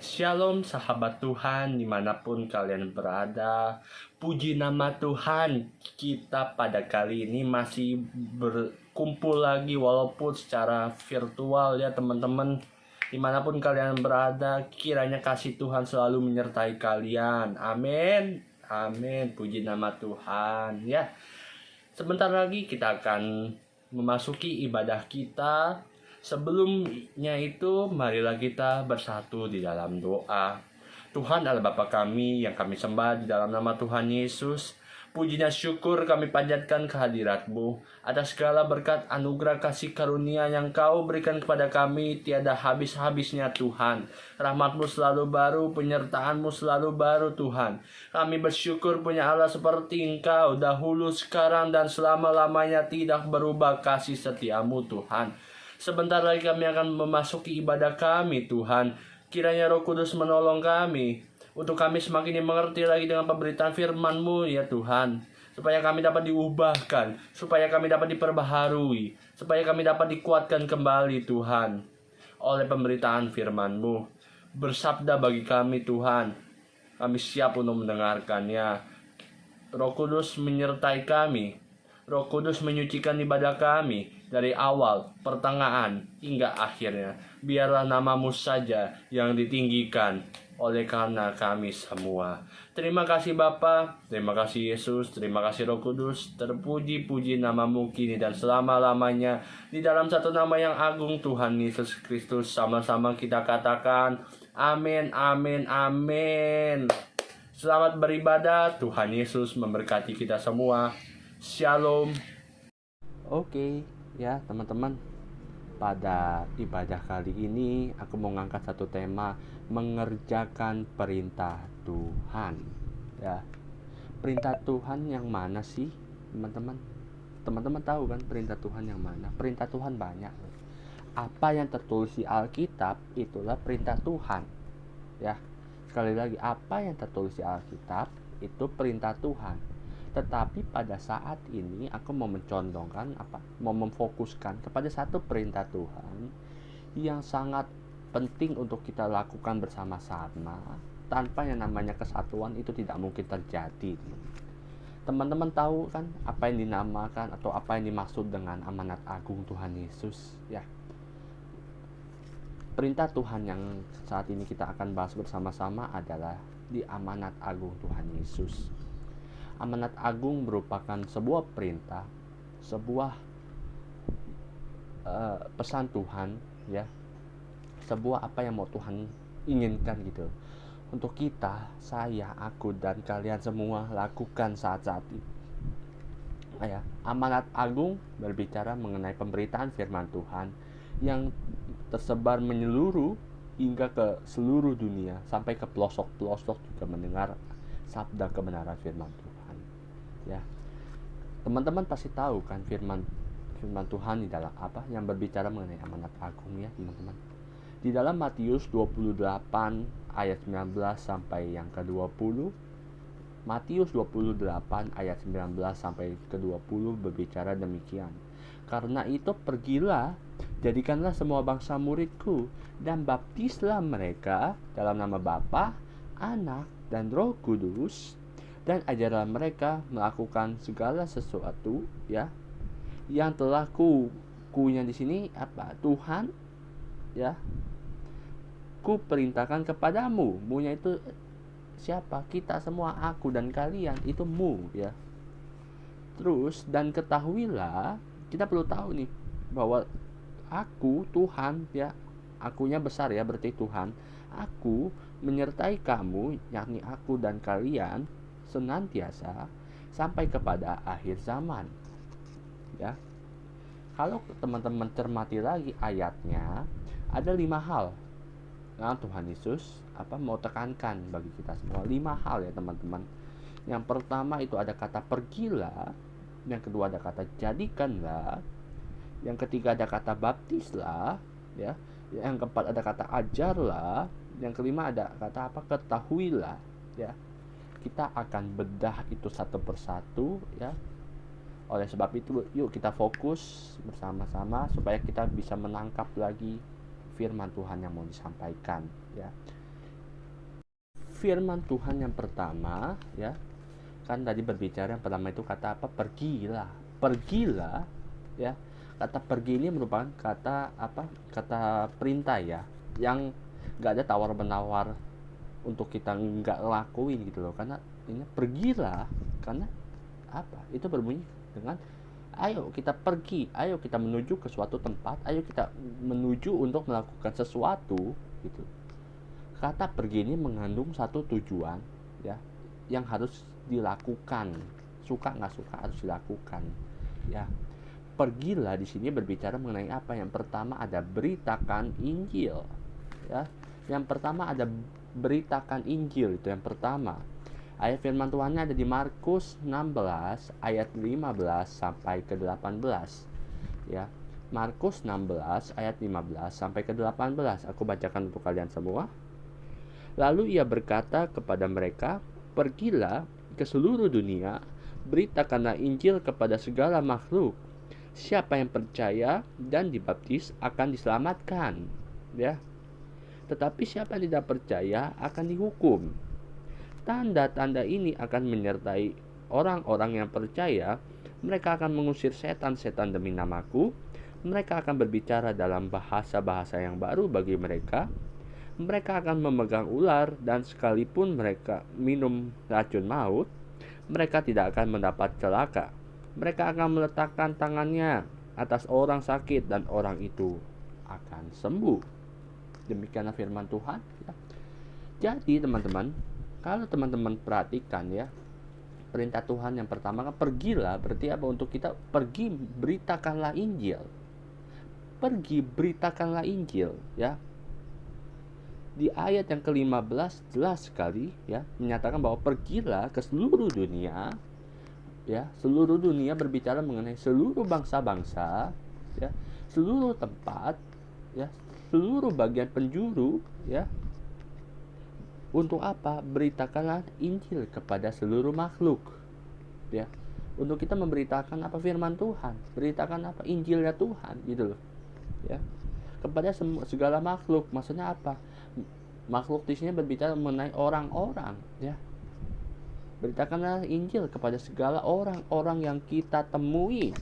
Shalom sahabat Tuhan dimanapun kalian berada. Puji nama Tuhan, kita pada kali ini masih berkumpul lagi walaupun secara virtual ya teman-teman. Dimanapun kalian berada, kiranya kasih Tuhan selalu menyertai kalian. Amin. Amin. Puji nama Tuhan ya. Sebentar lagi kita akan memasuki ibadah kita. Sebelumnya itu, marilah kita bersatu di dalam doa. Tuhan adalah Bapa kami yang kami sembah di dalam nama Tuhan Yesus. Puji dan syukur kami panjatkan kehadirat-Mu atas segala berkat anugerah kasih karunia yang Kau berikan kepada kami tiada habis-habisnya Tuhan. Rahmat-Mu selalu baru, penyertaan-Mu selalu baru Tuhan. Kami bersyukur punya Allah seperti Engkau dahulu, sekarang, dan selama-lamanya tidak berubah kasih setia-Mu Tuhan. Sebentar lagi kami akan memasuki ibadah kami Tuhan. Kiranya Roh Kudus menolong kami untuk kami semakin mengerti lagi dengan pemberitaan firman-Mu ya Tuhan. Supaya kami dapat diubahkan, supaya kami dapat diperbaharui, supaya kami dapat dikuatkan kembali Tuhan oleh pemberitaan firman-Mu. Bersabda bagi kami Tuhan, kami siap untuk mendengarkannya. Roh Kudus menyertai kami. Roh Kudus menyucikan ibadah kami dari awal, pertengahan, hingga akhirnya. Biarlah nama-Mu saja yang ditinggikan oleh karena kami semua. Terima kasih Bapa, terima kasih Yesus, terima kasih Roh Kudus. Terpuji-puji nama-Mu kini dan selama-lamanya. Di dalam satu nama yang agung Tuhan Yesus Kristus, sama-sama kita katakan amin, amin, amin. Selamat beribadah, Tuhan Yesus memberkati kita semua. Shalom. Oke, ya teman-teman, pada ibadah kali ini aku mau ngangkat satu tema, mengerjakan perintah Tuhan. Ya, perintah Tuhan yang mana sih teman-teman? Teman-teman tahu kan perintah Tuhan yang mana? Perintah Tuhan banyak. Apa yang tertulis di Alkitab itulah perintah Tuhan. Ya, sekali lagi, apa yang tertulis di Alkitab itu perintah Tuhan. Tetapi pada saat ini aku mau mencondongkan mau memfokuskan kepada satu perintah Tuhan yang sangat penting untuk kita lakukan bersama-sama. Tanpa yang namanya kesatuan itu tidak mungkin terjadi. Teman-teman tahu kan apa yang dinamakan atau apa yang dimaksud dengan amanat agung Tuhan Yesus ya. Perintah Tuhan yang saat ini kita akan bahas bersama-sama adalah di amanat agung Tuhan Yesus. Amanat agung merupakan sebuah perintah, sebuah pesan Tuhan ya, sebuah apa yang mau Tuhan inginkan gitu untuk kita, saya, aku, dan kalian semua lakukan saat-saat ini ya. Amanat agung berbicara mengenai pemberitaan firman Tuhan yang tersebar menyeluruh hingga ke seluruh dunia, sampai ke pelosok-pelosok juga mendengar sabda kebenaran firman Tuhan. Ya, teman-teman pasti tahu kan firman Tuhan di dalam apa yang berbicara mengenai amanat agung ya teman-teman. Di dalam Matius 28 ayat 19 sampai yang ke-20. Matius 28 ayat 19 sampai ke-20 berbicara demikian. Karena itu pergilah, jadikanlah semua bangsa muridku, dan baptislah mereka dalam nama Bapa, Anak, dan Roh Kudus, dan ajarlah mereka melakukan segala sesuatu ya yang telah kunya di sini apa Tuhan ya ku perintahkan kepadamu. Munya itu siapa? Kita semua, aku dan kalian, itu mu ya. Terus, dan ketahuilah, kita perlu tahu nih bahwa aku Tuhan ya, akunya besar ya, berarti Tuhan. Aku menyertai kamu, yakni aku dan kalian, senantiasa sampai kepada akhir zaman ya. Kalau teman-teman cermati lagi ayatnya, ada 5 hal yang Tuhan Yesus mau tekankan bagi kita semua. 5 hal ya teman-teman. Yang pertama itu ada kata pergilah, yang kedua ada kata jadikanlah, yang ketiga ada kata baptislah ya, yang keempat ada kata ajarlah, yang kelima ada kata ketahuilah ya. Kita akan bedah itu satu persatu ya. Oleh sebab itu, yuk kita fokus bersama-sama supaya kita bisa menangkap lagi firman Tuhan yang mau disampaikan ya. firman Tuhan yang pertama, ya, kan tadi berbicara yang pertama itu kata apa? Pergilah. Pergilah, ya. Kata pergi ini merupakan kata apa? Kata perintah, ya, yang nggak ada tawar menawar untuk kita nggak lakuin gitu loh. Karena ini pergilah, karena apa? Itu berbunyi dengan ayo kita pergi, ayo kita menuju ke suatu tempat, ayo kita menuju untuk melakukan sesuatu gitu. Kata pergi ini mengandung satu tujuan, ya, yang harus dilakukan. Suka nggak suka harus dilakukan, ya. Pergilah di sini berbicara mengenai apa? Yang pertama ada beritakan Injil, ya. Yang pertama ada beritakan Injil, itu yang pertama. Ayat firman Tuhannya ada di Markus 16 ayat 15 sampai ke 18, ya. Markus 16 ayat 15 sampai ke 18. Aku bacakan untuk kalian semua. Lalu ia berkata kepada mereka, pergilah ke seluruh dunia, beritakanlah Injil kepada segala makhluk. Siapa yang percaya dan dibaptis akan diselamatkan, ya. Tetapi siapa yang tidak percaya akan dihukum. Tanda-tanda ini akan menyertai orang-orang yang percaya. Mereka akan mengusir setan-setan demi namaku. Mereka akan berbicara dalam bahasa-bahasa yang baru bagi mereka. Mereka akan memegang ular, dan sekalipun mereka minum racun maut, mereka tidak akan mendapat celaka. Mereka akan meletakkan tangannya atas orang sakit dan orang itu akan sembuh. Demikianlah firman Tuhan. Jadi teman-teman, kalau teman-teman perhatikan, ya, perintah Tuhan yang pertama kan pergilah, berarti apa? Untuk kita pergi beritakanlah Injil. Pergi beritakanlah Injil, ya. Di ayat yang ke-15 jelas sekali, ya, menyatakan bahwa pergilah ke seluruh dunia, ya. Seluruh dunia berbicara mengenai seluruh bangsa-bangsa, ya, seluruh tempat, ya, seluruh bagian penjuru, ya. Untuk apa? Beritakanlah Injil kepada seluruh makhluk, ya. Untuk kita memberitakan apa? Firman Tuhan. Beritakan apa? Injilnya Tuhan, gitu loh, ya. Kepada segala makhluk. Maksudnya apa? Makhluk di sini berbicara mengenai orang-orang, ya. Beritakanlah Injil kepada segala orang-orang yang kita temui.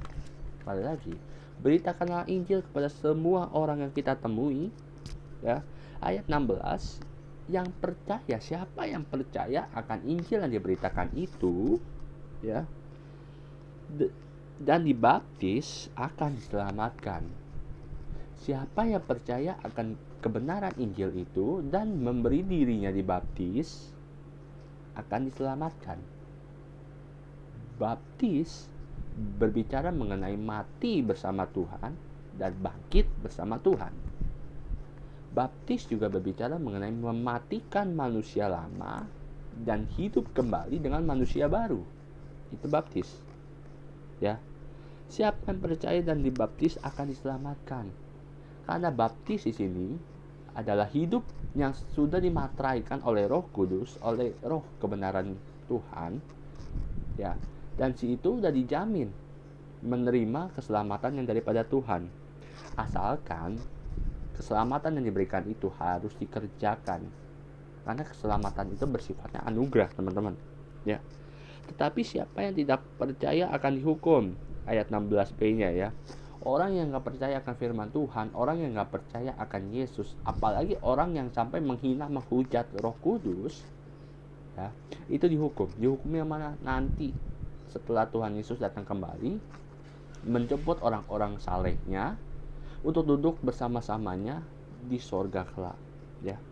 Kembali lagi, beritakanlah Injil kepada semua orang yang kita temui, ya. Ayat 16, yang percaya, siapa yang percaya akan Injil yang diberitakan itu, ya, dan dibaptis akan diselamatkan. Siapa yang percaya akan kebenaran Injil itu dan memberi dirinya dibaptis akan diselamatkan. Baptis berbicara mengenai mati bersama Tuhan dan bangkit bersama Tuhan. Baptis juga berbicara mengenai mematikan manusia lama dan hidup kembali dengan manusia baru. Itu baptis, ya. Siapa yang percaya dan dibaptis akan diselamatkan. Karena baptis di sini adalah hidup yang sudah dimateraikan oleh Roh Kudus, oleh Roh kebenaran Tuhan, ya. Dan si itu sudah dijamin menerima keselamatan yang daripada Tuhan. Asalkan keselamatan yang diberikan itu harus dikerjakan. Karena keselamatan itu bersifatnya anugerah, teman-teman, ya. Tetapi siapa yang tidak percaya akan dihukum. Ayat 16b-nya, ya. Orang yang gak percaya akan firman Tuhan, orang yang gak percaya akan Yesus, apalagi orang yang sampai menghina, menghujat Roh Kudus, ya, itu dihukum. Dihukumnya mana? Nanti setelah Tuhan Yesus datang kembali, menjemput orang-orang salehnya untuk duduk bersama-samanya di sorga kelak, ya.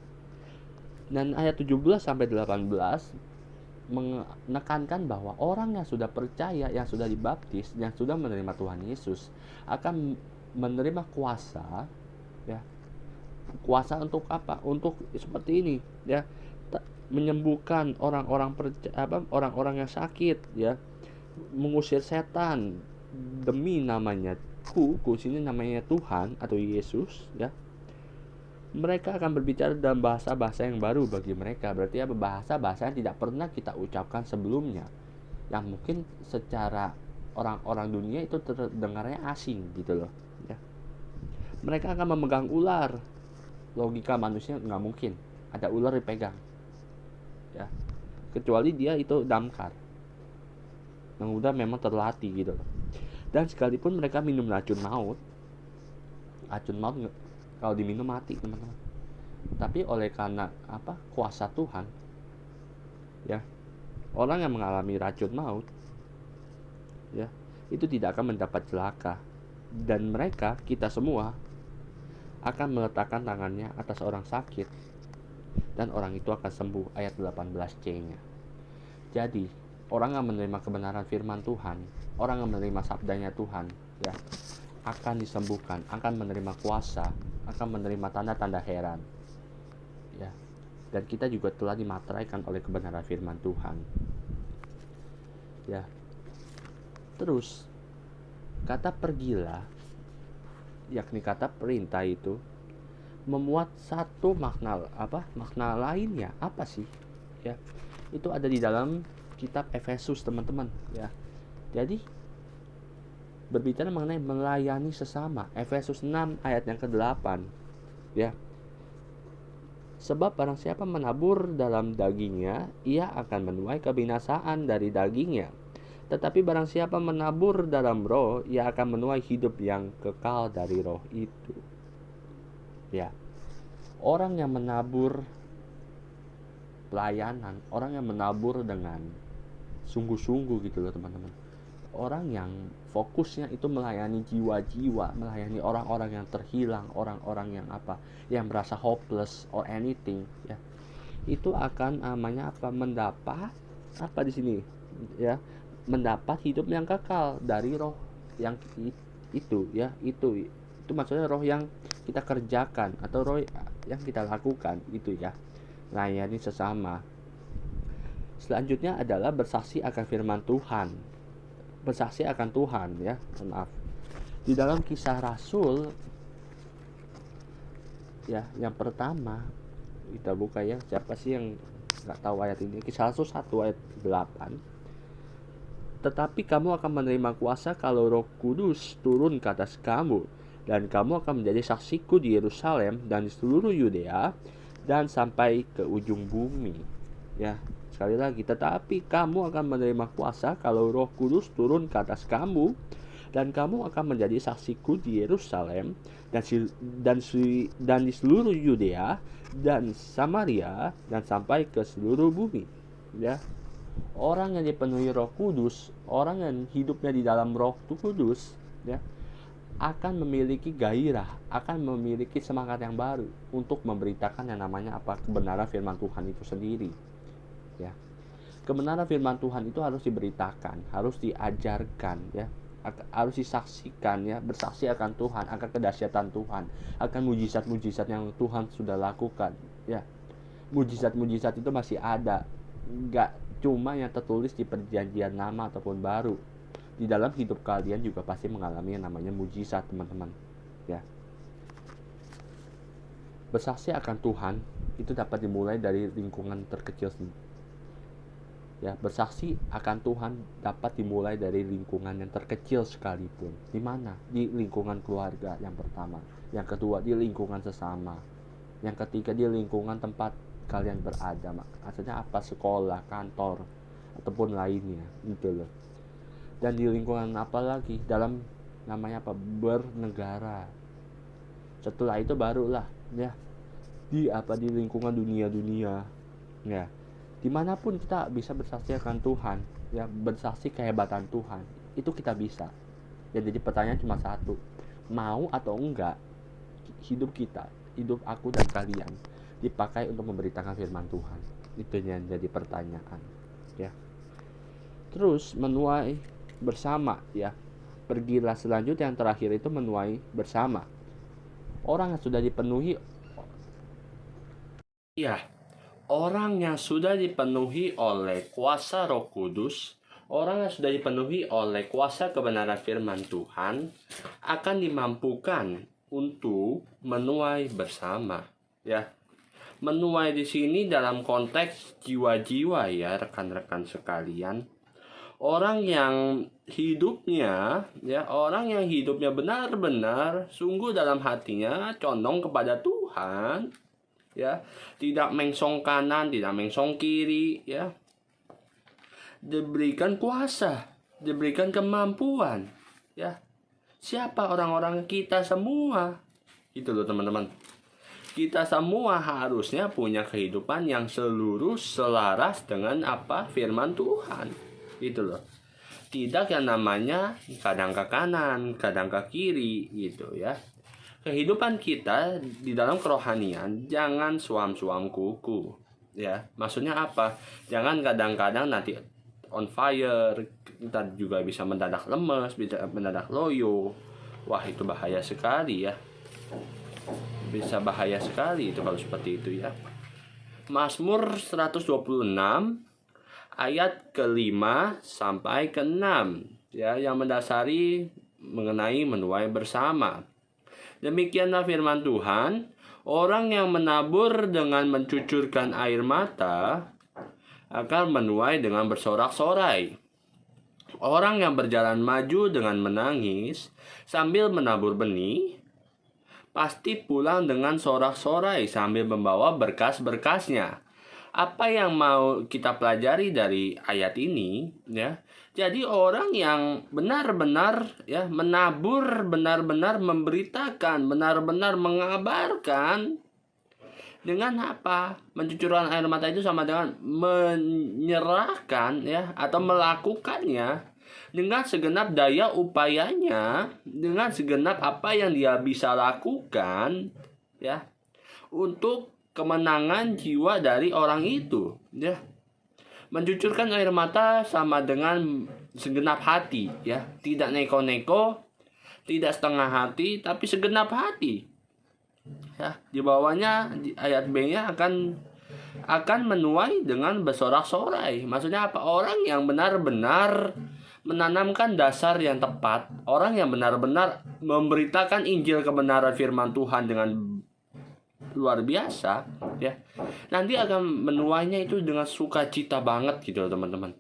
Dan ayat 17 sampai 18 menekankan bahwa orang yang sudah percaya, yang sudah dibaptis, yang sudah menerima Tuhan Yesus akan menerima kuasa, ya. Kuasa untuk apa? Untuk seperti ini, ya. Menyembuhkan orang-orang yang sakit, ya. Mengusir setan demi namanya. Sini namanya Tuhan atau Yesus, ya. Mereka akan berbicara dalam bahasa-bahasa yang baru bagi mereka. Berarti apa? Bahasa-bahasa yang tidak pernah kita ucapkan sebelumnya, yang mungkin secara orang-orang dunia itu terdengarnya asing, gitu loh, ya. Mereka akan memegang ular. Logika manusia nggak mungkin ada ular dipegang, ya, kecuali dia itu damkar yang udah memang terlatih gitu loh. Dan sekalipun mereka minum racun maut kalau diminum mati teman-teman. Tapi oleh karena kuasa Tuhan, ya, orang yang mengalami racun maut, ya, itu tidak akan mendapat celaka. Dan kita semua akan meletakkan tangannya atas orang sakit dan orang itu akan sembuh, ayat 18C-nya. Jadi, orang yang menerima kebenaran firman Tuhan, orang yang menerima sabdanya Tuhan, ya, akan disembuhkan, akan menerima kuasa, akan menerima tanda-tanda heran. Ya. Dan kita juga telah dimateraikan oleh kebenaran firman Tuhan. Ya. Terus kata pergilah, yakni kata perintah itu memuat satu makna lainnya. Apa sih? Ya. Itu ada di dalam kitab Efesus, teman-teman, ya. Jadi berbicara mengenai melayani sesama, Efesus 6 ayat yang ke-8, ya. Sebab barang siapa menabur dalam dagingnya, ia akan menuai kebinasaan dari dagingnya. Tetapi barang siapa menabur dalam roh, ia akan menuai hidup yang kekal dari roh itu. Ya. Orang yang menabur pelayanan, orang yang menabur dengan sungguh-sungguh gitu loh, teman-teman. Orang yang fokusnya itu melayani jiwa-jiwa, melayani orang-orang yang terhilang, orang-orang yang merasa hopeless or anything, ya. Itu akan mendapat di sini, ya, mendapat hidup yang kekal dari roh yang itu, ya. Itu maksudnya roh yang kita kerjakan atau roh yang kita lakukan itu, ya. Layani sesama. Selanjutnya adalah bersaksi akan firman Tuhan. Bersaksi akan Tuhan, ya. Maaf. Di dalam Kisah Rasul, ya, yang pertama kita buka, ya. Siapa sih yang nggak tahu ayat ini? Kisah Rasul 1 ayat 8. Tetapi kamu akan menerima kuasa kalau Roh Kudus turun ke atas kamu, dan kamu akan menjadi saksiku di Yerusalem dan di seluruh Yudea dan sampai ke ujung bumi. Ya, sekali lagi, tetapi kamu akan menerima kuasa kalau Roh Kudus turun ke atas kamu, dan kamu akan menjadi saksiku di Yerusalem dan di seluruh Yudea dan Samaria dan sampai ke seluruh bumi. Ya. Orang yang dipenuhi Roh Kudus, orang yang hidupnya di dalam Roh Kudus, ya, akan memiliki gairah, akan memiliki semangat yang baru untuk memberitakan yang namanya kebenaran firman Tuhan itu sendiri, ya. Kebenaran firman Tuhan itu harus diberitakan, harus diajarkan, ya, harus disaksikan, ya, bersaksi akan Tuhan, akan kedahsyatan Tuhan, akan mujizat-mujizat yang Tuhan sudah lakukan, ya. Mujizat-mujizat itu masih ada, enggak cuma yang tertulis di perjanjian lama ataupun baru. Di dalam hidup kalian juga pasti mengalami yang namanya mujizat, teman-teman, ya. Bersaksi akan Tuhan itu dapat dimulai dari lingkungan terkecil, ya. Bersaksi akan Tuhan dapat dimulai dari lingkungan yang terkecil sekalipun. Di mana? Di lingkungan keluarga yang pertama, yang kedua di lingkungan sesama, yang ketiga di lingkungan tempat kalian berada, maksudnya sekolah, kantor, ataupun lainnya, gitu loh. Dan di lingkungan apa lagi? Dalam namanya bernegara. Setelah itu barulah, ya, di lingkungan dunia, ya. Dimanapun kita bisa bersaksi akan Tuhan, ya, bersaksi kehebatan Tuhan, itu kita bisa. Ya, jadi pertanyaan cuma satu, mau atau enggak hidup kita, hidup aku dan kalian dipakai untuk memberitakan firman Tuhan. Itu yang jadi pertanyaan, ya. Terus menuai bersama, ya. Pergilah, selanjutnya yang terakhir itu menuai bersama. Orang yang sudah dipenuhi, ya, orang yang sudah dipenuhi oleh kuasa Roh Kudus, orang yang sudah dipenuhi oleh kuasa kebenaran firman Tuhan akan dimampukan untuk menuai bersama, ya. Menuai di sini dalam konteks jiwa-jiwa, ya, rekan-rekan sekalian. Orang yang hidupnya, ya, benar-benar sungguh dalam hatinya condong kepada Tuhan, ya, tidak mengsong kanan, tidak mengsong kiri, ya. Diberikan kuasa, diberikan kemampuan, ya. Siapa orang-orang? Kita semua. Itu loh teman-teman. Kita semua harusnya punya kehidupan yang selaras dengan apa? Firman Tuhan. Itu loh. Tidak yang namanya kadang ke kanan, kadang ke kiri gitu ya. Kehidupan kita di dalam kerohanian jangan suam-suam kuku, ya. Maksudnya apa? Jangan kadang-kadang nanti on fire, kita juga bisa mendadak lemes, bisa mendadak loyo. Wah, itu bahaya sekali ya. Bisa bahaya sekali itu kalau seperti itu ya. Mazmur 126 ayat ke-5 sampai ke-6 ya, yang mendasari mengenai menuai bersama. Demikianlah firman Tuhan, orang yang menabur dengan mencucurkan air mata akan menuai dengan bersorak-sorai. Orang yang berjalan maju dengan menangis sambil menabur benih, pasti pulang dengan sorak-sorai sambil membawa berkas-berkasnya. Apa yang mau kita pelajari dari ayat ini ya? Jadi orang yang benar-benar ya menabur, benar-benar memberitakan, benar-benar mengabarkan dengan apa? Mencucurkan air mata itu sama dengan menyerahkan ya, atau melakukannya dengan segenap daya upayanya, dengan segenap apa yang dia bisa lakukan ya, untuk kemenangan jiwa dari orang itu ya. Mencucurkan air mata sama dengan segenap hati ya, tidak neko-neko, tidak setengah hati, tapi segenap hati ya. Di bawahnya di ayat B-nya akan menuai dengan bersorak-sorai. Maksudnya apa? Orang yang benar-benar menanamkan dasar yang tepat, orang yang benar-benar memberitakan Injil kebenaran firman Tuhan dengan luar biasa ya, nanti akan menuainya itu dengan sukacita banget gitu teman-teman.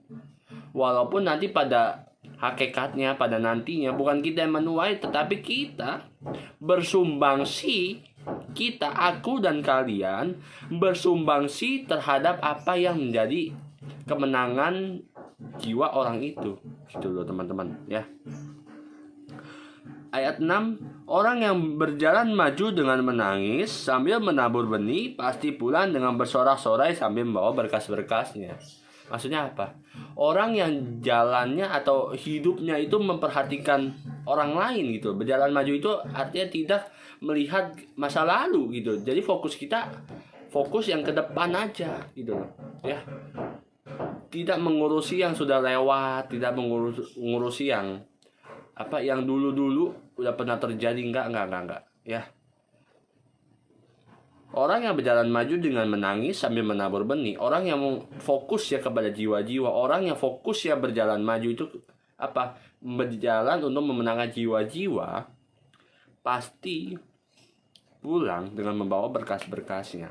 Walaupun nanti pada hakikatnya, pada nantinya bukan kita yang menuai, tetapi kita bersumbangsi, aku dan kalian bersumbangsi terhadap apa yang menjadi kemenangan jiwa orang itu gitu loh teman-teman ya. Ayat 6, orang yang berjalan maju dengan menangis sambil menabur benih pasti pulang dengan bersorak-sorai sambil membawa berkas-berkasnya. Maksudnya apa? Orang yang jalannya atau hidupnya itu memperhatikan orang lain gitu. Berjalan maju itu artinya tidak melihat masa lalu gitu. Jadi fokus yang ke depan aja gitu loh ya. Tidak mengurusi yang sudah lewat, tidak mengurusi yang apa yang dulu udah pernah terjadi, enggak ya. Orang yang berjalan maju dengan menangis sambil menabur benih, orang yang fokus ya kepada jiwa-jiwa, orang yang fokus ya berjalan maju itu apa? Berjalan untuk memenangkan jiwa-jiwa, pasti pulang dengan membawa berkas-berkasnya.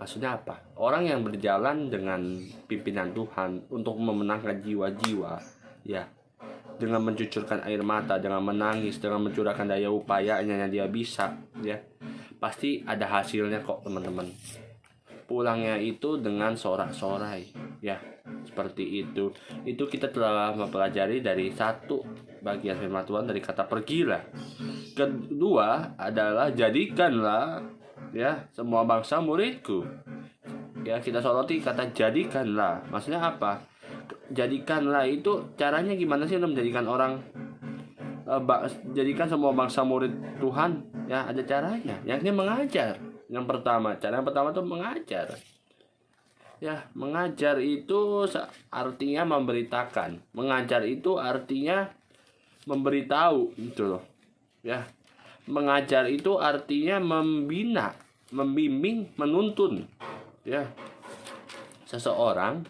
Maksudnya apa? Orang yang berjalan dengan pimpinan Tuhan untuk memenangkan jiwa-jiwa ya, dengan mencucurkan air mata, dengan menangis, dengan mencurahkan daya upayanya yang dia bisa ya, pasti ada hasilnya kok teman-teman. Pulangnya itu dengan sorak-sorai ya, seperti itu. Itu kita telah mempelajari dari satu bagian firman Tuhan dari kata pergilah. Kedua adalah jadikanlah ya semua bangsa muridku ya. Kita soroti kata jadikanlah. Maksudnya apa? Jadikanlah itu caranya gimana sih untuk menjadikan orang jadikan semua bangsa murid Tuhan ya? Ada caranya, yakni mengajar. Yang pertama, cara yang pertama tuh mengajar ya. Mengajar itu artinya memberitakan, mengajar itu artinya memberitahu gitu loh ya. Mengajar itu artinya membina, membimbing, menuntun ya seseorang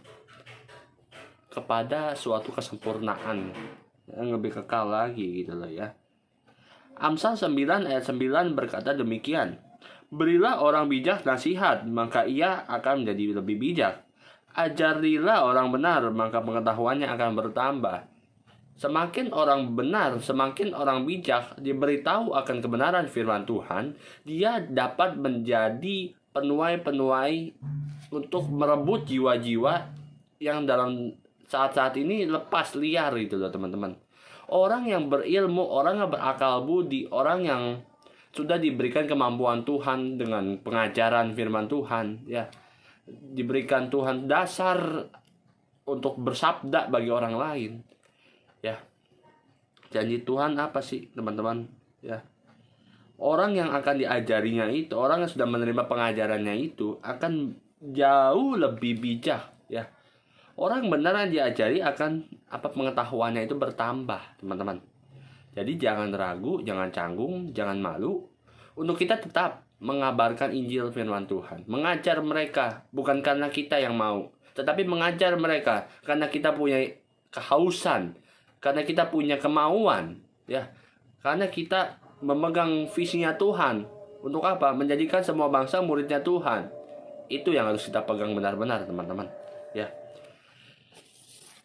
kepada suatu kesempurnaan yang lebih kekal lagi gitu loh ya. Amsal 9 ayat 9 berkata demikian, berilah orang bijak nasihat, maka ia akan menjadi lebih bijak. Ajarilah orang benar, maka pengetahuannya akan bertambah. Semakin orang benar, semakin orang bijak diberitahu akan kebenaran firman Tuhan, dia dapat menjadi penuai-penuai untuk merebut jiwa-jiwa yang dalam saat-saat ini lepas liar gitu loh teman-teman. Orang yang berilmu, orang yang berakal budi, orang yang sudah diberikan kemampuan Tuhan dengan pengajaran firman Tuhan, ya, diberikan Tuhan dasar untuk bersabda bagi orang lain. Ya, janji Tuhan apa sih teman-teman? Ya, orang yang akan diajarinya itu, orang yang sudah menerima pengajarannya itu akan jauh lebih bijak. Ya, orang benar yang diajari akan pengetahuannya itu bertambah, teman-teman. Jadi jangan ragu, jangan canggung, jangan malu untuk kita tetap mengabarkan Injil firman Tuhan, mengajar mereka bukan karena kita yang mau, tetapi mengajar mereka karena kita punya kehausan, karena kita punya kemauan, ya. Karena kita memegang visinya Tuhan. Untuk apa? Menjadikan semua bangsa muridnya Tuhan. Itu yang harus kita pegang benar-benar, teman-teman. Ya.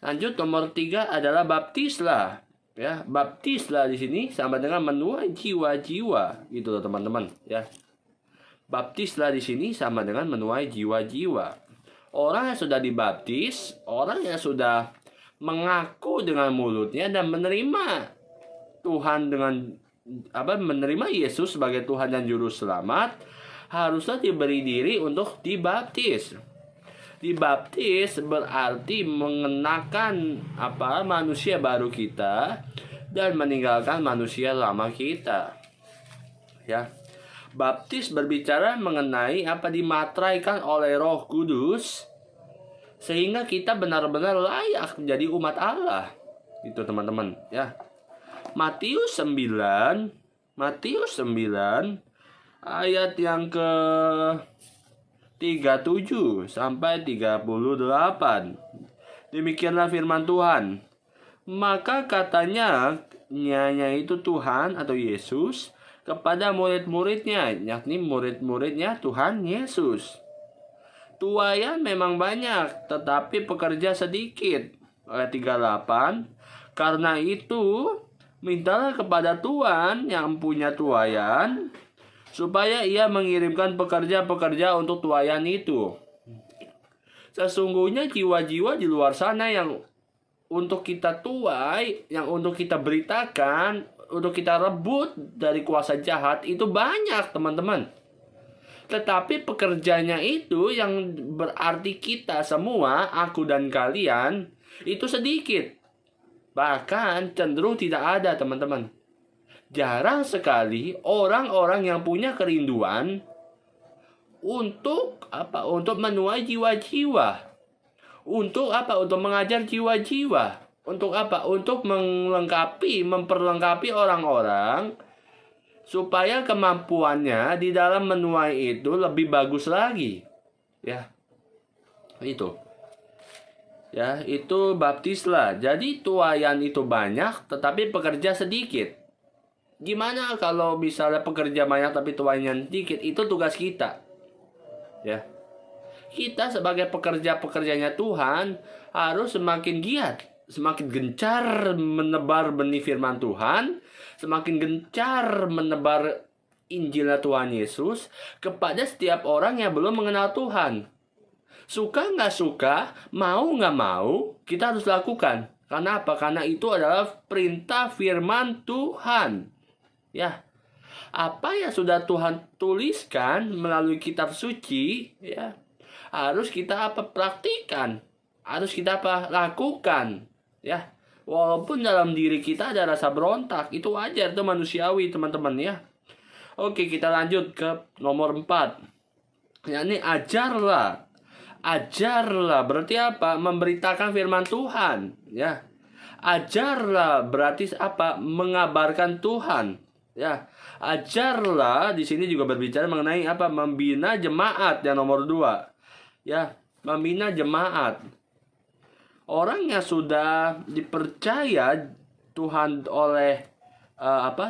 Lanjut, nomor 3 adalah baptislah. Ya, baptislah di sini sama dengan menuai jiwa-jiwa, gitu loh, teman-teman. Ya. Baptislah di sini sama dengan menuai jiwa-jiwa. Orang yang sudah dibaptis, orang yang sudah mengaku dengan mulutnya dan menerima Tuhan dengan menerima Yesus sebagai Tuhan dan Juru Selamat, haruslah diberi diri untuk dibaptis. Dibaptis berarti mengenakan manusia baru kita dan meninggalkan manusia lama kita. Ya. Baptis berbicara mengenai dimateraikan oleh Roh Kudus sehingga kita benar-benar layak menjadi umat Allah. Itu teman-teman, ya. Matius 9 ayat yang ke 37 sampai 38. Demikianlah firman Tuhan. Maka katanya itu Tuhan atau Yesus kepada murid-muridnya, yakni murid-muridnya Tuhan Yesus. Tuaian memang banyak, tetapi pekerja sedikit. Ayat 38. Karena itu, mintalah kepada Tuhan yang punya tuaian, supaya ia mengirimkan pekerja-pekerja untuk tuaian itu. Sesungguhnya jiwa-jiwa di luar sana yang untuk kita tuai, yang untuk kita beritakan, untuk kita rebut dari kuasa jahat, itu banyak, teman-teman. Tetapi pekerjanya itu yang berarti kita semua, aku dan kalian, itu sedikit. Bahkan cenderung tidak ada, teman-teman. Jarang sekali orang-orang yang punya kerinduan untuk Untuk menuai jiwa-jiwa. Untuk Untuk mengajar jiwa-jiwa. Untuk Untuk memperlengkapi orang-orang supaya kemampuannya di dalam menuai itu lebih bagus lagi. Ya. Itu. Ya, itu baptislah. Jadi tuaian itu banyak tetapi pekerja sedikit. Gimana kalau misalnya pekerja banyak tapi tuaiannya sedikit? Itu tugas kita. Ya. Kita sebagai pekerja-pekerjanya Tuhan harus semakin giat, semakin gencar menebar benih firman Tuhan, semakin gencar menebar Injilnya Tuhan Yesus kepada setiap orang yang belum mengenal Tuhan. Suka nggak suka, mau nggak mau, kita harus lakukan. Karena apa? Karena itu adalah perintah firman Tuhan. Ya, apa yang sudah Tuhan tuliskan melalui kitab suci, ya, harus kita praktikan, harus kita lakukan. Ya, walaupun dalam diri kita ada rasa berontak, itu wajar, itu manusiawi, teman-teman, ya. Oke, kita lanjut ke nomor 4. yakni ajarlah. Ajarlah berarti apa? Memberitakan firman Tuhan, ya. Ajarlah berarti apa? Mengabarkan Tuhan, ya. Ajarlah di sini juga berbicara mengenai apa? Membina jemaat yang nomor 2. Ya, membina jemaat. Orang yang sudah dipercaya Tuhan oleh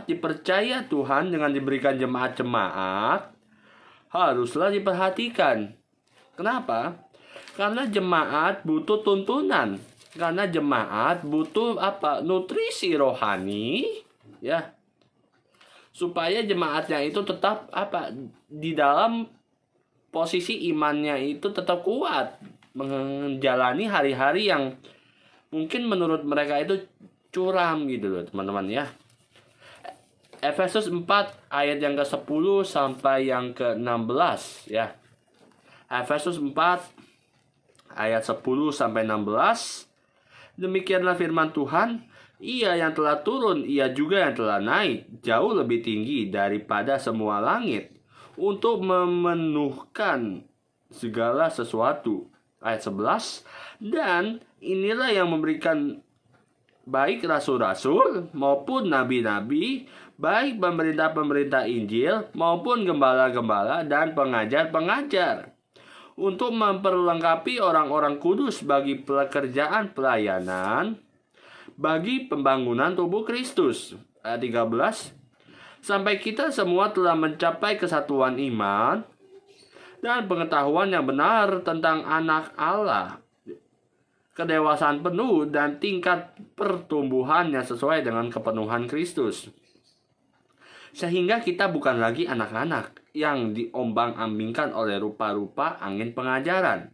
dipercaya Tuhan dengan diberikan jemaat-jemaat, haruslah diperhatikan. Kenapa? Karena jemaat butuh tuntunan, Karena jemaat butuh apa? Nutrisi rohani, ya. Supaya jemaatnya itu tetap apa? Di dalam posisi imannya itu tetap kuat, menjalani hari-hari yang mungkin menurut mereka itu curam gitu loh, teman-teman ya. Efesus 4 ayat yang ke-10 sampai yang ke-16 ya. Efesus 4 ayat 10 sampai 16. Demikianlah firman Tuhan, Ia yang telah turun, Ia juga yang telah naik jauh lebih tinggi daripada semua langit untuk memenuhkan segala sesuatu. Ayat 11. Dan inilah yang memberikan baik rasul-rasul maupun nabi-nabi, baik pemerintah-pemerintah Injil maupun gembala-gembala dan pengajar-pengajar, untuk memperlengkapi orang-orang kudus bagi pekerjaan pelayanan, bagi pembangunan tubuh Kristus. Ayat 13. Sampai kita semua telah mencapai kesatuan iman dan pengetahuan yang benar tentang anak Allah, kedewasaan penuh dan tingkat pertumbuhan yang sesuai dengan kepenuhan Kristus. Sehingga kita bukan lagi anak-anak yang diombang-ambingkan oleh rupa-rupa angin pengajaran,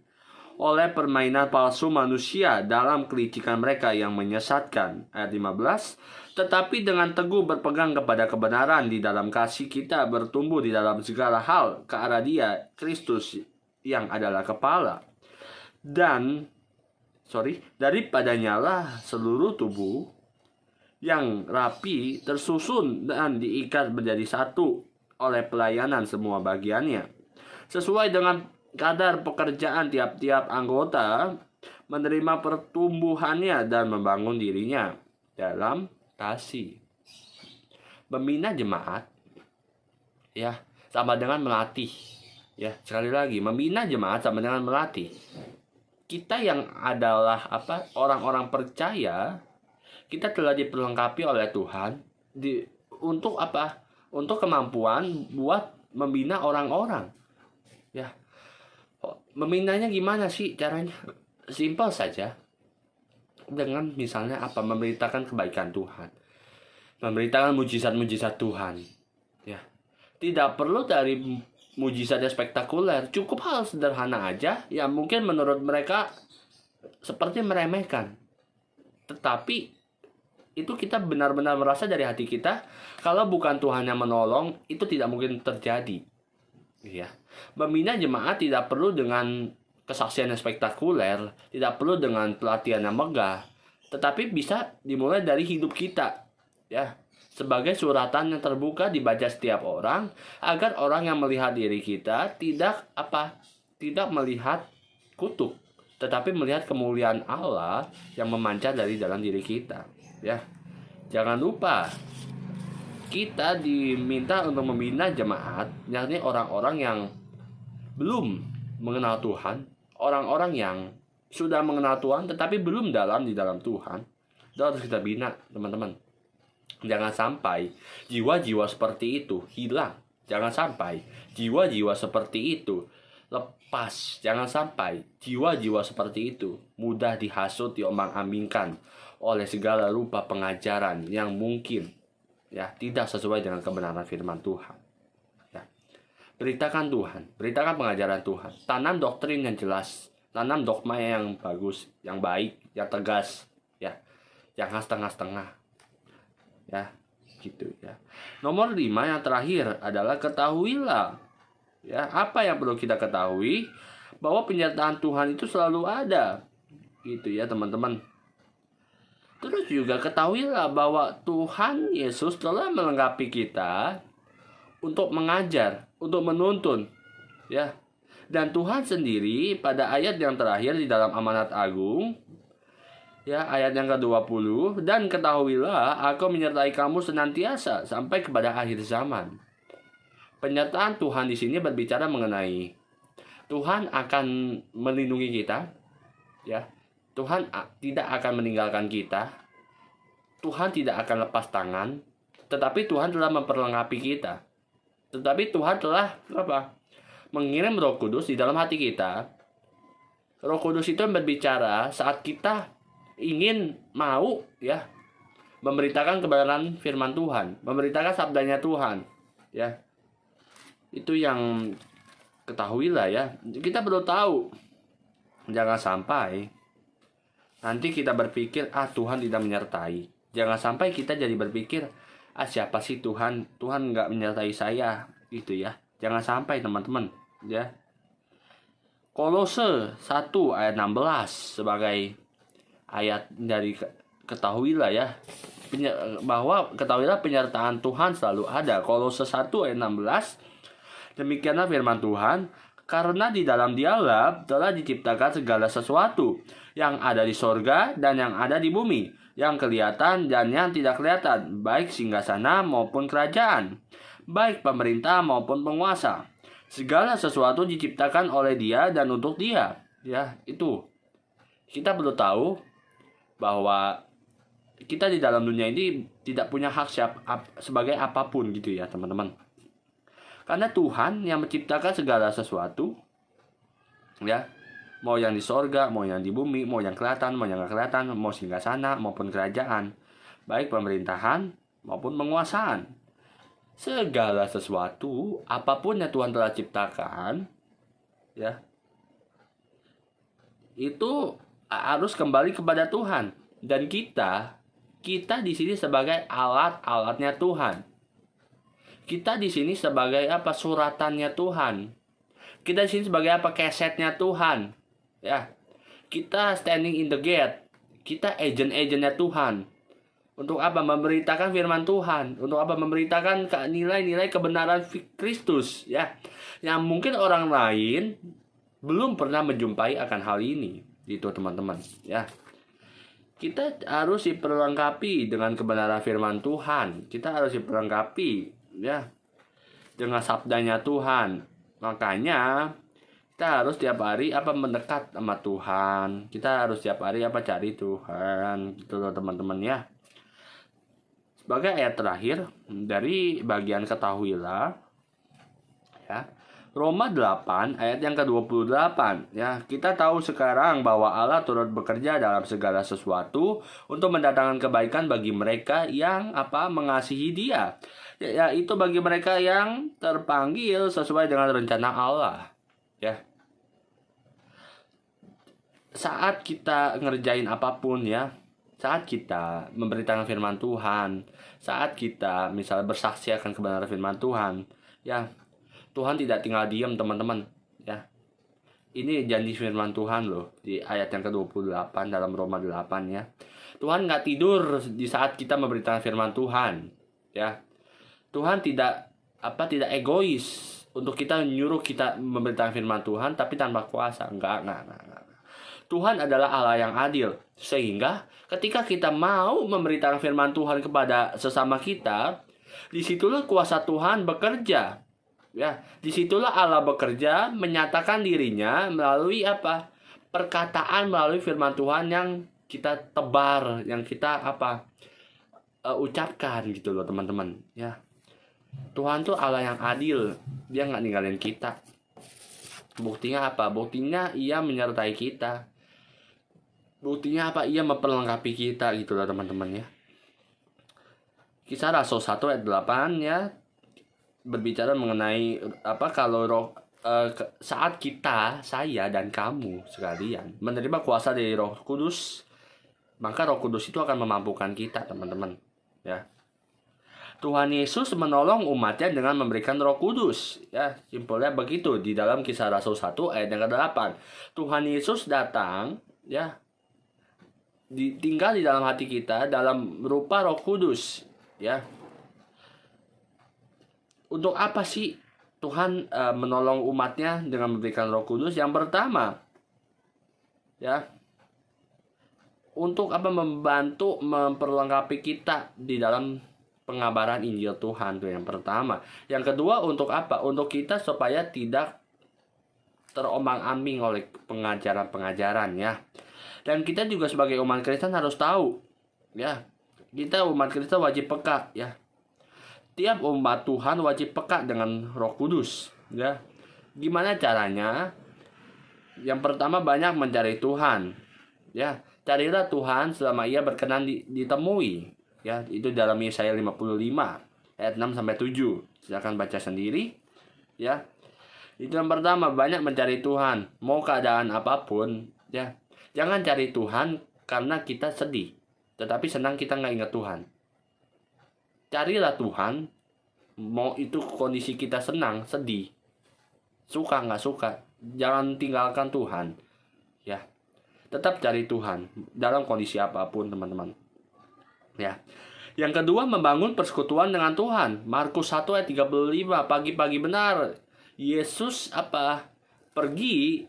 oleh permainan palsu manusia dalam kelicikan mereka yang menyesatkan. Ayat 15. Tetapi dengan teguh berpegang kepada kebenaran di dalam kasih, kita bertumbuh di dalam segala hal ke arah Dia, Kristus yang adalah kepala. Dan daripadanya lah seluruh tubuh yang rapi tersusun dan diikat menjadi satu oleh pelayanan semua bagiannya, sesuai dengan kadar pekerjaan tiap-tiap anggota, menerima pertumbuhannya dan membangun dirinya dalam kasih. Membina jemaat ya sama dengan melatih. Ya, sekali lagi, membina jemaat sama dengan melatih. Kita yang adalah orang-orang percaya, kita telah diperlengkapi oleh Tuhan untuk apa? Untuk kemampuan buat membina orang-orang. Ya. Membinanya gimana sih caranya? Simpel saja. Dengan misalnya memberitakan kebaikan Tuhan. Memberitakan mujizat-mujizat Tuhan. Ya. Tidak perlu dari mujizat yang spektakuler, cukup hal sederhana aja yang mungkin menurut mereka seperti meremehkan. Tetapi itu kita benar-benar merasa dari hati kita, kalau bukan Tuhan yang menolong, itu tidak mungkin terjadi. Ya. Membina jemaat tidak perlu dengan kesaksian yang spektakuler, tidak perlu dengan pelatihan yang megah, tetapi bisa dimulai dari hidup kita. Ya. Sebagai suratan yang terbuka dibaca setiap orang, agar orang yang melihat diri kita tidak melihat kutuk, tetapi melihat kemuliaan Allah yang memancar dari dalam diri kita. Ya, jangan lupa kita diminta untuk membina jemaat, yakni orang-orang yang belum mengenal Tuhan, orang-orang yang sudah mengenal Tuhan tetapi belum di dalam Tuhan. Itu harus kita bina, teman-teman. Jangan sampai jiwa-jiwa seperti itu hilang. Jangan sampai jiwa-jiwa seperti itu lepas. Jangan sampai jiwa-jiwa seperti itu mudah dihasut, diombang-ambingkan oleh segala rupa pengajaran yang mungkin tidak sesuai dengan kebenaran firman Tuhan. Ya. Beritakan Tuhan, beritakan pengajaran Tuhan. Tanam doktrin yang jelas, tanam dogma yang bagus, yang baik, yang tegas, ya. Jangan setengah-setengah. Ya, gitu ya. Nomor 5 yang terakhir adalah ketahuilah. Ya, apa yang perlu kita ketahui? Bahwa penyertaan Tuhan itu selalu ada. Gitu ya, teman-teman. Terus juga ketahuilah bahwa Tuhan Yesus telah melengkapi kita untuk mengajar, untuk menuntun, ya. Dan Tuhan sendiri pada ayat yang terakhir di dalam amanat agung, ya, ayat yang ke-20, dan ketahuilah aku menyertai kamu senantiasa sampai kepada akhir zaman. Penyertaan Tuhan di sini berbicara mengenai Tuhan akan melindungi kita, ya. Tuhan tidak akan meninggalkan kita. Tuhan tidak akan lepas tangan. Tetapi Tuhan telah memperlengkapi kita. Tetapi Tuhan telah mengirim Roh Kudus di dalam hati kita. Roh Kudus itu berbicara saat kita ingin mau ya memberitakan kebenaran firman Tuhan, memberitakan sabdanya Tuhan, ya. Itu yang ketahuilah ya. Kita perlu tahu, jangan sampai nanti kita berpikir Tuhan tidak menyertai. Jangan sampai kita jadi berpikir siapa sih Tuhan nggak menyertai saya, gitu ya. Jangan sampai teman-teman, ya. Kolose 1 ayat 16 sebagai ayat dari ketahuilah ya, bahwa ketahuilah penyertaan Tuhan selalu ada. Kolose 1 ayat 16, demikianlah firman Tuhan, karena di dalam Dialah telah diciptakan segala sesuatu yang ada di sorga dan yang ada di bumi, yang kelihatan dan yang tidak kelihatan, baik singgasana maupun kerajaan, baik pemerintah maupun penguasa. Segala sesuatu diciptakan oleh Dia dan untuk Dia. Ya, itu. Kita perlu tahu bahwa kita di dalam dunia ini tidak punya hak sebagai apapun gitu ya, teman-teman. Karena Tuhan yang menciptakan segala sesuatu, ya, mau yang di sorga, mau yang di bumi, mau yang kelihatan, mau yang nggak kelihatan, mau singgasana maupun kerajaan, baik pemerintahan maupun penguasaan. Segala sesuatu, apapun yang Tuhan telah ciptakan, ya, itu harus kembali kepada Tuhan. Dan kita di sini sebagai alat-alatnya Tuhan. Kita di sini sebagai apa? Suratannya Tuhan. Kita di sini sebagai apa? Kesetnya Tuhan. Ya. Kita standing in the gate. Kita agent-agentnya Tuhan. Untuk apa? Memberitakan firman Tuhan. Untuk apa? Memberitakan nilai-nilai kebenaran Kristus, ya. Yang mungkin orang lain belum pernah menjumpai akan hal ini. Gitu teman-teman, ya. Kita harus diperlengkapi dengan kebenaran firman Tuhan. Kita harus diperlengkapi, ya, dengan sabdanya Tuhan. Makanya kita harus tiap hari mendekat sama Tuhan. Kita harus tiap hari cari Tuhan, gitu loh teman-teman, ya. Sebagai ayat terakhir dari bagian ketahuilah, ya, Roma 8 ayat yang ke-28, ya. Kita tahu sekarang bahwa Allah turut bekerja dalam segala sesuatu untuk mendatangkan kebaikan bagi mereka yang mengasihi Dia, yaitu bagi mereka yang terpanggil sesuai dengan rencana Allah, ya. Saat kita ngerjain apapun, ya, saat kita memberitakan firman Tuhan, saat kita misalnya bersaksi akan kebenaran firman Tuhan, ya, Tuhan tidak tinggal diam teman-teman, ya. Ini janji firman Tuhan loh di ayat yang ke-28 dalam Roma 8, ya. Tuhan nggak tidur di saat kita memberitakan firman Tuhan, ya. Tuhan tidak egois untuk kita nyuruh kita memberitakan firman Tuhan tapi tanpa kuasa. Enggak. Tuhan adalah Allah yang adil, sehingga ketika kita mau memberitakan firman Tuhan kepada sesama kita, disitulah kuasa Tuhan bekerja, ya. Disitulah Allah bekerja, menyatakan dirinya melalui perkataan, melalui firman Tuhan yang kita tebar, yang kita ucapkan, gitu loh teman-teman, ya. Tuhan tuh Allah yang adil, Dia nggak ninggalin kita. Buktinya apa? Buktinya Ia menyertai kita. Buktinya Ia memperlengkapi kita, gitu lah teman-teman, ya. Kisah Rasul 1 ayat 8, ya, berbicara mengenai kalau saat saya dan kamu sekalian menerima kuasa dari Roh Kudus, maka Roh Kudus itu akan memampukan kita, teman-teman, ya. Tuhan Yesus menolong umatnya dengan memberikan Roh Kudus, ya. Simpelnya begitu di dalam Kisah Rasul 1 ayat yang ke-8. Tuhan Yesus datang, ya, tinggal di dalam hati kita dalam rupa Roh Kudus, ya. Untuk apa sih Tuhan menolong umatnya dengan memberikan Roh Kudus? Yang pertama, ya, untuk membantu memperlengkapi kita di dalam pengabaran Injil Tuhan, tuh yang pertama. Yang kedua, untuk untuk kita supaya tidak terombang-ambing oleh pengajaran-pengajaran, ya. Dan kita juga sebagai umat Kristen harus tahu, ya, kita umat Kristen wajib peka, ya. Tiap umat Tuhan wajib peka dengan Roh Kudus, ya. Gimana caranya? Yang pertama, banyak mencari Tuhan, ya. Carilah Tuhan selama Ia berkenan ditemui. Ya, itu dalam Yesaya 55 ayat 6 sampai 7. Silakan baca sendiri. Ya. Itu yang pertama, banyak mencari Tuhan. Mau keadaan apapun, ya. Jangan cari Tuhan karena kita sedih, tetapi senang kita nggak ingat Tuhan. Carilah Tuhan, mau itu kondisi kita senang, sedih, suka nggak suka, jangan tinggalkan Tuhan. Ya, tetap cari Tuhan dalam kondisi apapun, teman-teman. Ya. Yang kedua, membangun persekutuan dengan Tuhan. Markus 1 ayat 35, pagi-pagi benar Yesus pergi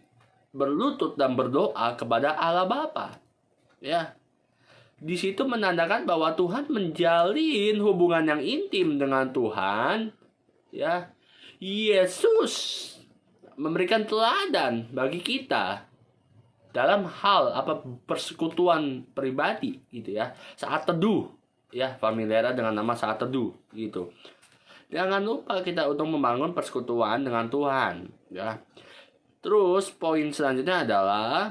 berlutut dan berdoa kepada Allah Bapa. Ya. Di situ menandakan bahwa Tuhan menjalin hubungan yang intim dengan Tuhan. Ya. Yesus memberikan teladan bagi kita dalam hal persekutuan pribadi gitu ya. Saat teduh, ya, familiar dengan nama saat teduh gitu. Jangan lupa kita untuk membangun persekutuan dengan Tuhan, ya. Terus poin selanjutnya adalah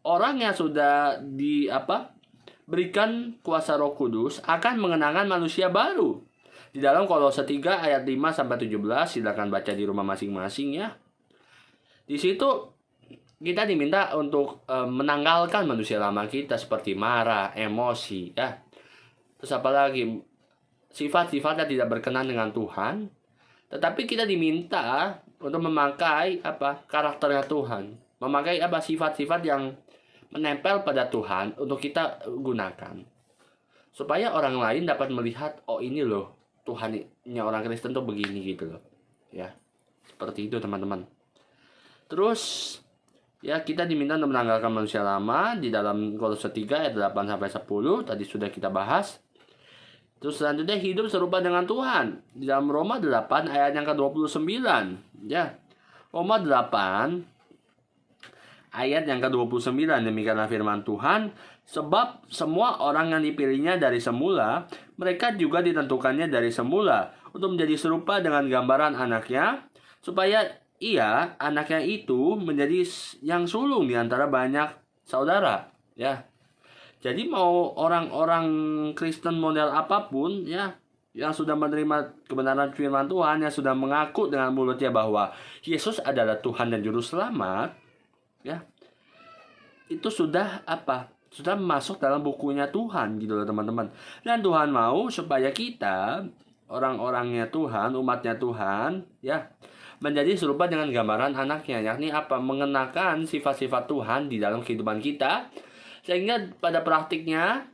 orang yang sudah berikan kuasa Roh Kudus akan mengenakan manusia baru. Di dalam Kolose 3 ayat 5 sampai 17, silakan baca di rumah masing-masing ya. Di situ kita diminta untuk menanggalkan manusia lama kita seperti marah, emosi, ya. Terus apalagi sifat-sifat yang tidak berkenan dengan Tuhan. Tetapi kita diminta untuk memakai karakternya Tuhan, memakai sifat-sifat yang menempel pada Tuhan untuk kita gunakan, supaya orang lain dapat melihat, oh ini loh Tuhannya orang Kristen tuh begini gitu loh, ya. Seperti itu teman-teman. Terus ya, kita diminta untuk menanggalkan manusia lama di dalam Kolose 3 ayat 8 sampai 10 tadi sudah kita bahas. Terus selanjutnya hidup serupa dengan Tuhan di dalam Roma 8 ayat yang ke-29, ya. Roma 8 ayat yang ke-29, demikianlah firman Tuhan, sebab semua orang yang dipilihnya dari semula, mereka juga ditentukannya dari semula untuk menjadi serupa dengan gambaran anaknya, supaya ia, anaknya itu, menjadi yang sulung di antara banyak saudara, ya. Jadi mau orang-orang Kristen model apapun, ya, yang sudah menerima kebenaran firman Tuhan, yang sudah mengaku dengan mulutnya bahwa Yesus adalah Tuhan dan Juru Selamat, ya, itu sudah sudah masuk dalam bukunya Tuhan gitu loh teman-teman. Dan Tuhan mau supaya kita, orang-orangnya Tuhan, umatnya Tuhan, ya, menjadi serupa dengan gambaran anaknya, yakni mengenakan sifat-sifat Tuhan di dalam kehidupan kita, sehingga pada praktiknya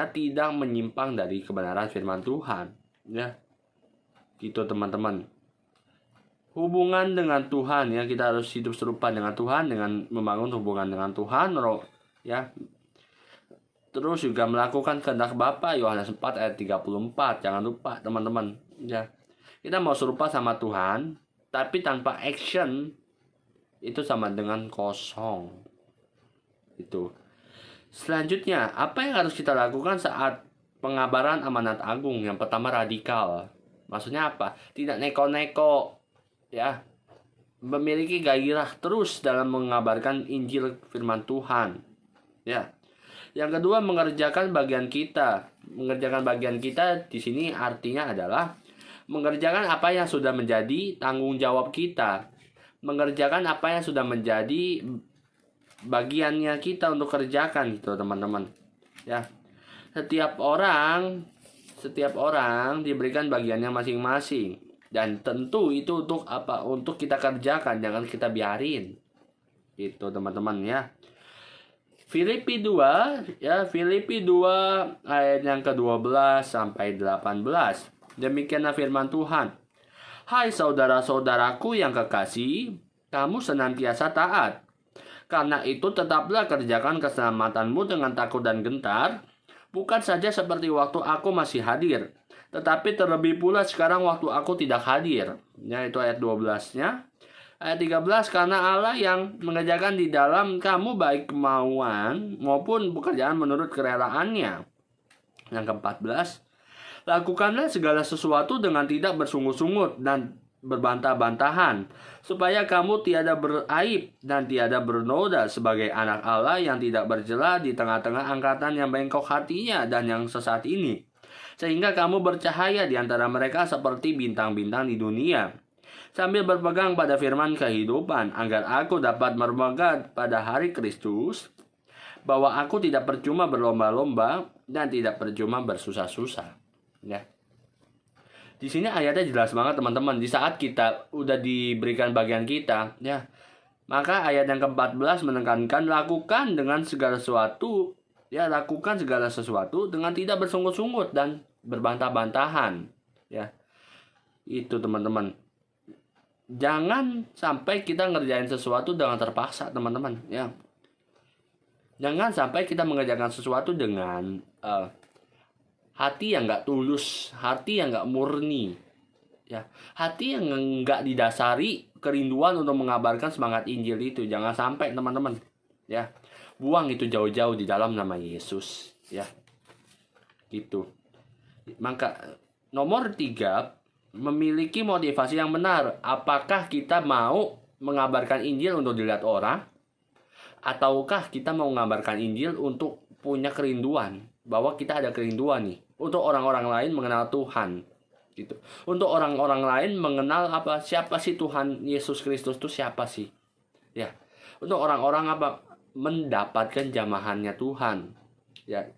tidak menyimpang dari kebenaran firman Tuhan, ya. Gitu teman-teman. Hubungan dengan Tuhan, ya, kita harus hidup serupa dengan Tuhan dengan membangun hubungan dengan Tuhan, ya. Terus juga melakukan kehendak Bapa, Yohanes 4 ayat 34. Jangan lupa teman-teman, ya. Kita mau serupa sama Tuhan, tapi tanpa action itu sama dengan kosong. Itu. Selanjutnya, apa yang harus kita lakukan saat pengabaran amanat agung? Yang pertama, radikal. Maksudnya apa? Tidak neko-neko, ya. Memiliki gairah terus dalam mengabarkan Injil firman Tuhan, ya. Yang kedua, mengerjakan bagian kita. Mengerjakan bagian kita di sini artinya adalah mengerjakan apa yang sudah menjadi tanggung jawab kita. Mengerjakan apa yang sudah menjadi bagiannya kita untuk kerjakan gitu teman-teman, ya. Setiap orang diberikan bagiannya masing-masing, dan tentu itu untuk kita kerjakan, jangan kita biarin gitu teman-teman, ya. Filipi 2 ayat yang ke-12 sampai 18. Demikianlah firman Tuhan. Hai saudara-saudaraku yang kekasih, kamu senantiasa taat. Karena itu tetaplah kerjakan keselamatanmu dengan takut dan gentar, bukan saja seperti waktu aku masih hadir, tetapi terlebih pula sekarang waktu aku tidak hadir. Ya, itu ayat 12-nya. Ayat 13, karena Allah yang mengerjakan di dalam kamu baik kemauan maupun pekerjaan menurut kerelaannya. Yang ke-14, lakukanlah segala sesuatu dengan tidak bersungut-sungut dan berbantah-bantahan, supaya kamu tiada beraib dan tiada bernoda sebagai anak Allah yang tidak bercela di tengah-tengah angkatan yang bengkok hatinya dan yang sesat ini, sehingga kamu bercahaya di antara mereka seperti bintang-bintang di dunia, sambil berpegang pada firman kehidupan, agar aku dapat bermegah pada hari Kristus, bahwa aku tidak percuma berlomba-lomba dan tidak percuma bersusah-susah. Ya. Di sini ayatnya jelas banget teman-teman. Di saat kita udah diberikan bagian kita, ya, maka ayat yang ke-14 menekankan lakukan dengan segala sesuatu, ya, lakukan segala sesuatu dengan tidak bersungut-sungut dan berbantah-bantahan, ya. Itu teman-teman. Jangan sampai kita ngerjain sesuatu dengan terpaksa, teman-teman, ya. Jangan sampai kita mengerjakan sesuatu dengan hati yang nggak tulus, hati yang nggak murni, ya, hati yang nggak didasari kerinduan untuk mengabarkan semangat Injil itu. Jangan sampai teman-teman, ya, buang itu jauh-jauh di dalam nama Yesus, ya, gitu. Maka nomor 3, memiliki motivasi yang benar. Apakah kita mau mengabarkan Injil untuk dilihat orang, ataukah kita mau mengabarkan Injil untuk punya kerinduan, bahwa kita ada kerinduan nih untuk orang-orang lain mengenal Tuhan, gitu. Untuk orang-orang lain mengenal siapa sih Tuhan Yesus Kristus itu, siapa sih, ya. Untuk orang-orang mendapatkan jamahannya Tuhan, ya.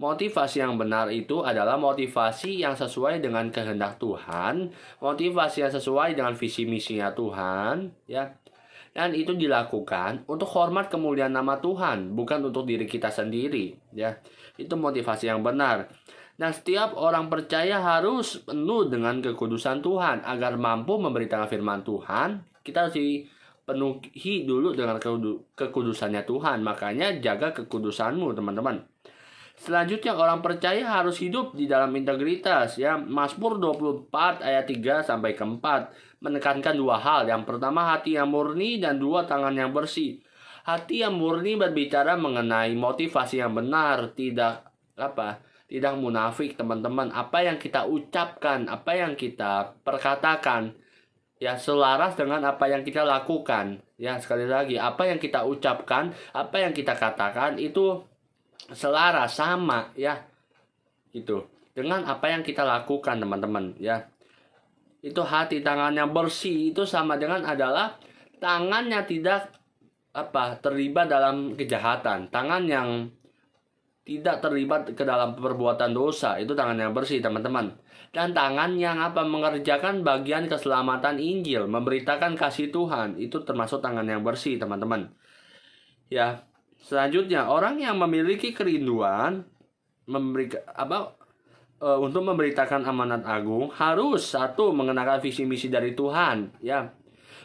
Motivasi yang benar itu adalah motivasi yang sesuai dengan kehendak Tuhan, motivasi yang sesuai dengan visi misinya Tuhan, ya. Dan itu dilakukan untuk hormat kemuliaan nama Tuhan, bukan untuk diri kita sendiri, ya. Itu motivasi yang benar. Dan setiap orang percaya harus penuh dengan kekudusan Tuhan agar mampu memberitakan firman Tuhan. Kita harus dipenuhi dulu dengan kekudusannya Tuhan. Makanya jaga kekudusanmu, teman-teman. Selanjutnya, orang percaya harus hidup di dalam integritas, ya. Mazmur 24 ayat 3 sampai ke 4 menekankan 2 hal. Yang pertama, hati yang murni, dan 2, tangan yang bersih. Hati yang murni berbicara mengenai motivasi yang benar, tidak munafik, teman-teman. Apa yang kita ucapkan, apa yang kita perkatakan, ya, selaras dengan apa yang kita lakukan. Ya, sekali lagi, apa yang kita ucapkan, apa yang kita katakan itu selaras, sama, ya, gitu, dengan apa yang kita lakukan, teman-teman, ya. Itu hati. Tangan yang bersih itu sama dengan adalah tangannya tidak terlibat dalam kejahatan, tangan yang tidak terlibat ke dalam perbuatan dosa, itu tangan yang bersih, teman-teman. Dan tangan yang mengerjakan bagian keselamatan Injil, memberitakan kasih Tuhan, itu termasuk tangan yang bersih, teman-teman. Ya, selanjutnya, orang yang memiliki kerinduan untuk memberitakan amanat agung harus, 1, mengenakan visi misi dari Tuhan, ya.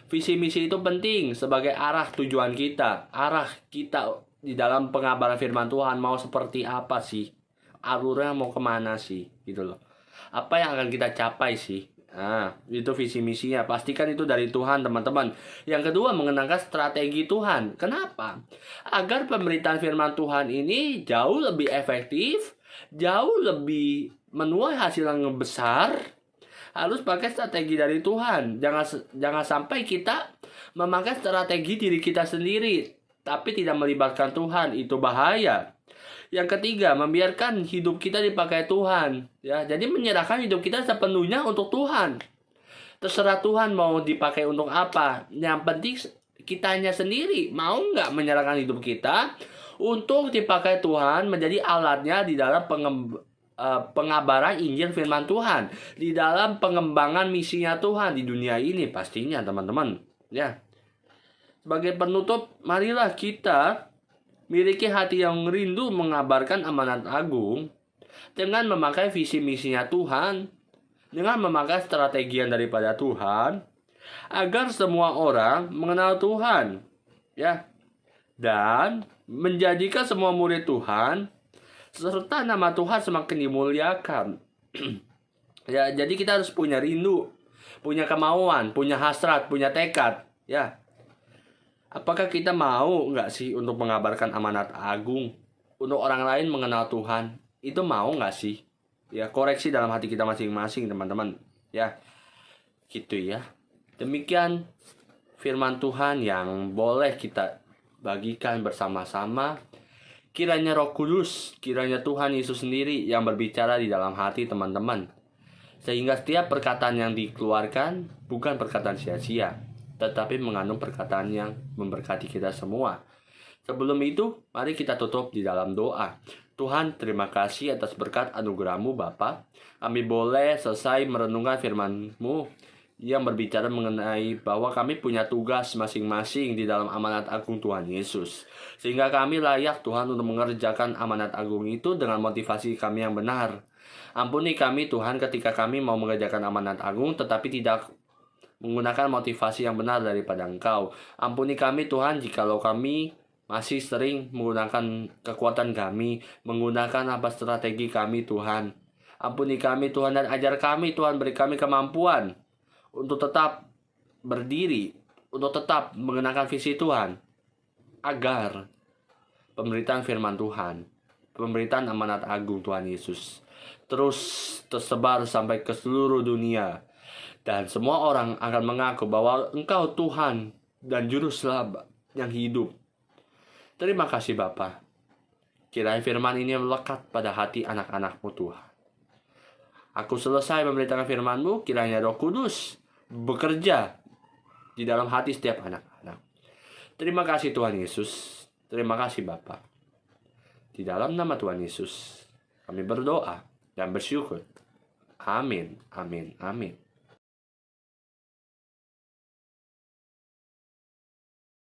Visi misi itu penting sebagai arah tujuan kita, arah kita di dalam pengabaran firman Tuhan mau seperti apa sih, alurnya mau kemana sih, gitu loh. Apa yang akan kita capai sih? Nah, itu visi misinya. Pastikan itu dari Tuhan, teman-teman. Yang kedua, mengenakan strategi Tuhan. Kenapa? Agar pemberitaan firman Tuhan ini jauh lebih efektif, jauh lebih menuai hasil yang besar, harus pakai strategi dari Tuhan. Jangan sampai kita memakai strategi diri kita sendiri, tapi tidak melibatkan Tuhan. Itu bahaya. Yang ketiga, membiarkan hidup kita dipakai Tuhan, ya. Jadi menyerahkan hidup kita sepenuhnya untuk Tuhan. Terserah Tuhan mau dipakai untuk apa. Yang penting kitanya sendiri mau nggak menyerahkan hidup kita untuk dipakai Tuhan, menjadi alatnya di dalam pengabaran Injil firman Tuhan, di dalam pengembangan misinya Tuhan di dunia ini, pastinya, teman-teman, ya. Sebagai penutup, marilah kita miliki hati yang rindu mengabarkan amanat agung dengan memakai visi misinya Tuhan, dengan memakai strategi yang daripada Tuhan, agar semua orang mengenal Tuhan, ya, dan menjadikan semua murid Tuhan serta nama Tuhan semakin dimuliakan. Ya, jadi kita harus punya rindu, punya kemauan, punya hasrat, punya tekad, ya. Apakah kita mau nggak sih untuk mengabarkan amanat agung, untuk orang lain mengenal Tuhan? Itu mau nggak sih? Ya, koreksi dalam hati kita masing-masing, teman-teman, ya. Gitu ya. Demikian firman Tuhan yang boleh kita bagikan bersama-sama. Kiranya Roh Kudus, kiranya Tuhan Yesus sendiri yang berbicara di dalam hati teman-teman. Sehingga setiap perkataan yang dikeluarkan bukan perkataan sia-sia, tetapi mengandung perkataan yang memberkati kita semua. Sebelum itu, mari kita tutup di dalam doa. Tuhan, terima kasih atas berkat anugerah-Mu Bapa. Kami boleh selesai merenungkan firman-Mu yang berbicara mengenai bahwa kami punya tugas masing-masing di dalam amanat agung Tuhan Yesus. Sehingga kami layak Tuhan untuk mengerjakan amanat agung itu dengan motivasi kami yang benar. Ampuni kami Tuhan ketika kami mau mengerjakan amanat agung tetapi tidak menggunakan motivasi yang benar daripada Engkau. Ampuni kami Tuhan jikalau kami masih sering menggunakan kekuatan kami, menggunakan apa strategi kami Tuhan. Ampuni kami Tuhan dan ajar kami Tuhan, beri kami kemampuan untuk tetap berdiri, untuk tetap mengenakan visi Tuhan, agar pemberitaan firman Tuhan, pemberitaan amanat agung Tuhan Yesus terus tersebar sampai ke seluruh dunia, dan semua orang akan mengaku bahwa Engkau Tuhan dan Juru Selamat yang hidup. Terima kasih Bapa. Kiranya firman ini melekat pada hati anak-anak-Mu Tuhan. Aku selesai memberitakan firman-Mu, kiranya Roh Kudus bekerja di dalam hati setiap anak-anak. Terima kasih Tuhan Yesus. Terima kasih Bapa. Di dalam nama Tuhan Yesus kami berdoa dan bersyukur. Amin, amin, amin.